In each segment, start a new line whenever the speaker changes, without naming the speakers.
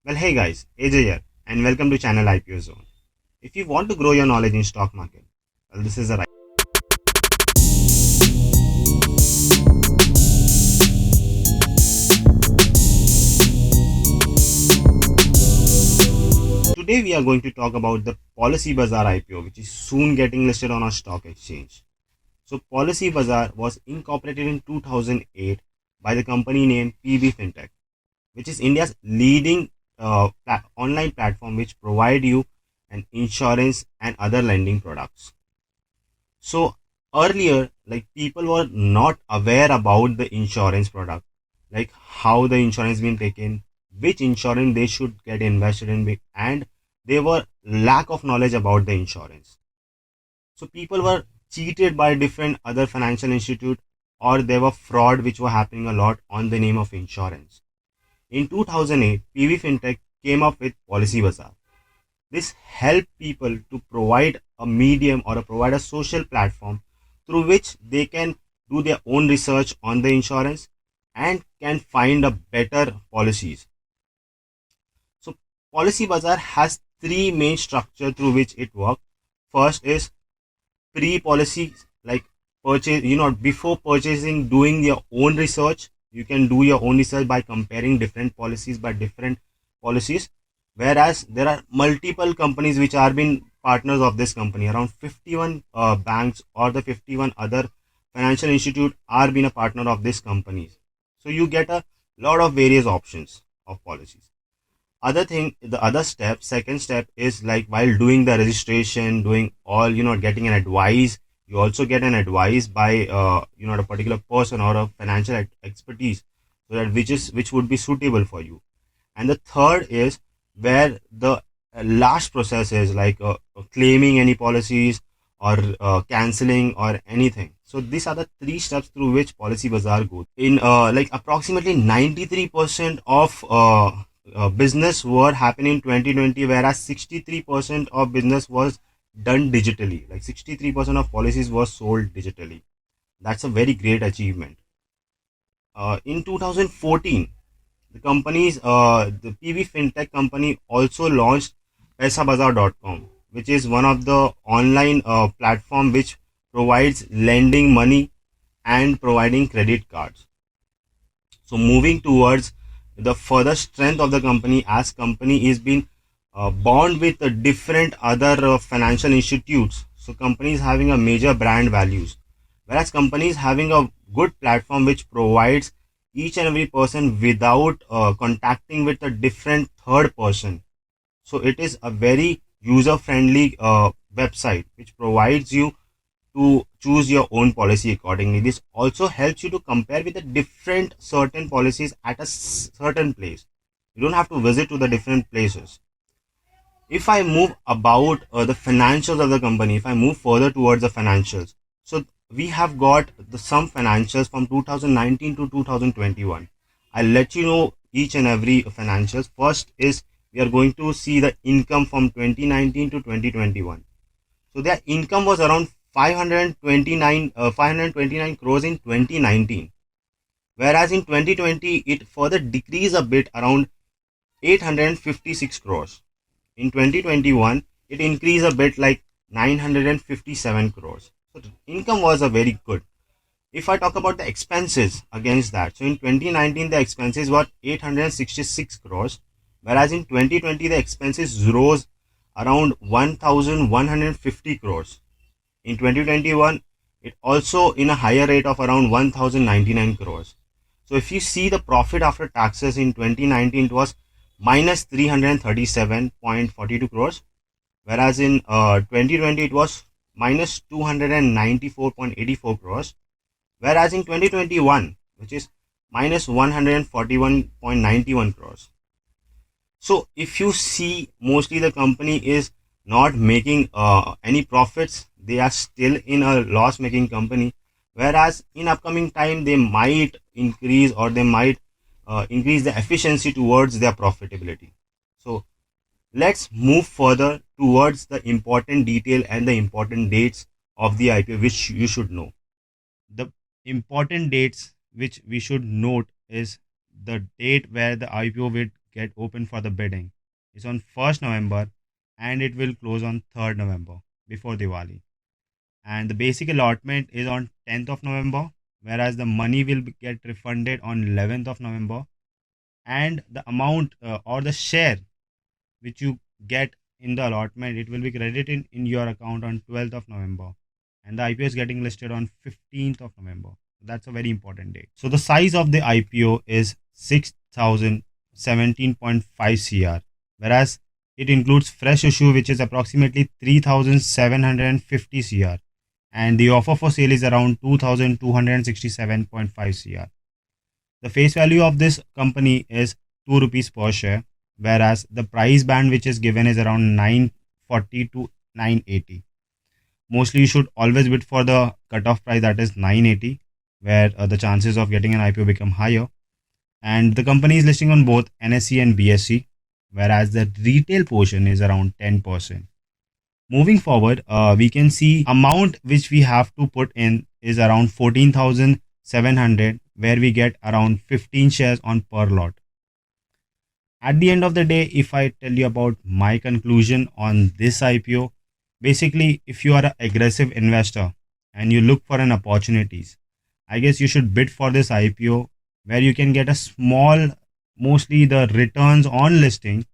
Well, hey guys, AJ here, and welcome to Channel IPO Zone. If you want to grow your knowledge in stock market, well, this is the right. Today we are going to talk about the Policy Bazaar IPO, which is soon getting listed on our stock exchange. So, Policy Bazaar was incorporated in 2008 by the company named PB Fintech, which is India's leading online platform which provide you an insurance and other lending products. So earlier, like people were not aware about the insurance product, like how the insurance been taken, which insurance they should get invested in, and they were lack of knowledge about the insurance. So people were cheated by different other financial institute, or there were fraud which were happening a lot on the name of insurance. In 2008, PV Fintech came up with Policy Bazaar. This helped people to provide a medium or provide a social platform through which they can do their own research on the insurance and can find a better policies. So Policy Bazaar has three main structure through which it works. First is pre-policy, like purchase, before purchasing, doing your own research. You can do your own research by comparing different policies by different policies. Whereas there are multiple companies which are been partners of this company, around 51 banks or the 51 other financial institute are been a partner of this companies. So you get a lot of various options of policies. The other step, second step is like while doing the registration, doing all, getting an advice. You also get an advice by, a particular person or a financial expertise, so that which would be suitable for you. And the third is where the last process is like claiming any policies or canceling or anything. So these are the three steps through which Policy Bazaar goes. In like approximately 93% of business were happening in 2020, whereas 63% of business was done digitally. Like 63% of policies were sold digitally. That's a very great achievement. In 2014, the PV Fintech company also launched PaisaBazaar.com, which is one of the online platform which provides lending money and providing credit cards. So moving towards the further strength of the company, as company is being bond with different other financial institutes. So companies having a major brand values, whereas companies having a good platform which provides each and every person without contacting with a different third person. So it is a very user friendly website which provides you to choose your own policy accordingly. This also helps you to compare with the different certain policies at a certain place. You don't have to visit to the different places. If I move about the financials of the company, if I move further towards the financials, so we have got some financials from 2019 to 2021. I'll let you know each and every financials. First is we are going to see the income from 2019 to 2021. So their income was around 529 crores in 2019, whereas in 2020 it further decreased a bit around 856 crores. In 2021 it increased a bit like 957 crores. So the income was a very good. If I talk about the expenses against that, so in 2019 the expenses were 866 crores, whereas in 2020 the expenses rose around 1150 crores. In 2021, it also in a higher rate of around 1099 crores. So if you see the profit after taxes in 2019, it was minus 337.42 crores, whereas in 2020 it was minus 294.84 crores, whereas in 2021, which is minus 141.91 crores. So if you see, mostly the company is not making any profits. They are still in a loss making company, whereas in upcoming time they might increase or they might increase the efficiency towards their profitability. So let's move further towards the important detail and the important dates of the IPO which you should know. The important dates which we should note is the date where the IPO will get open for the bidding is on 1st November and it will close on 3rd November before Diwali. And the basic allotment is on 10th of November, whereas the money will get refunded on 11th of November, and the amount or the share which you get in the allotment, it will be credited in your account on 12th of November, and the IPO is getting listed on 15th of November. That's a very important date. So the size of the IPO is 6,017.5 CR, whereas it includes fresh issue which is approximately 3,750 CR, and the offer for sale is around 2,267.5 CR. The face value of this company is 2 rupees per share, whereas the price band which is given is around 940 to 980. Mostly you should always bid for the cutoff price, that is 980, where the chances of getting an IPO become higher. And the company is listing on both NSE and BSE, whereas the retail portion is around 10%. Moving forward, we can see amount which we have to put in is around 14,700, where we get around 15 shares on per lot. At the end of the day, if I tell you about my conclusion on this IPO, basically, if you are an aggressive investor and you look for an opportunities, I guess you should bid for this IPO where you can get a small, mostly the returns on listing,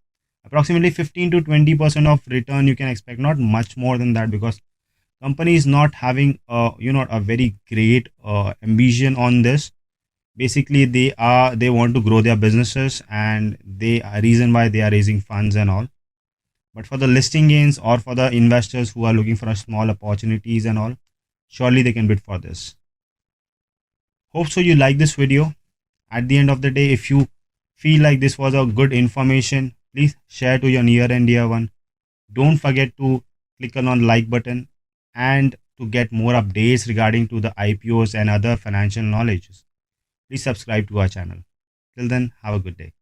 approximately 15 to 20% of return you can expect, not much more than that, because company is not having a very great ambition on this. Basically they want to grow their businesses, and they are reason why they are raising funds and all. But for the listing gains or for the investors who are looking for a small opportunities and all, surely they can bid for this. Hope so you like this video. At the end of the day, if you feel like this was a good information, please share to your near and dear one. Don't forget to click on like button, and to get more updates regarding to the IPOs and other financial knowledge, please subscribe to our channel. Till then, have a good day.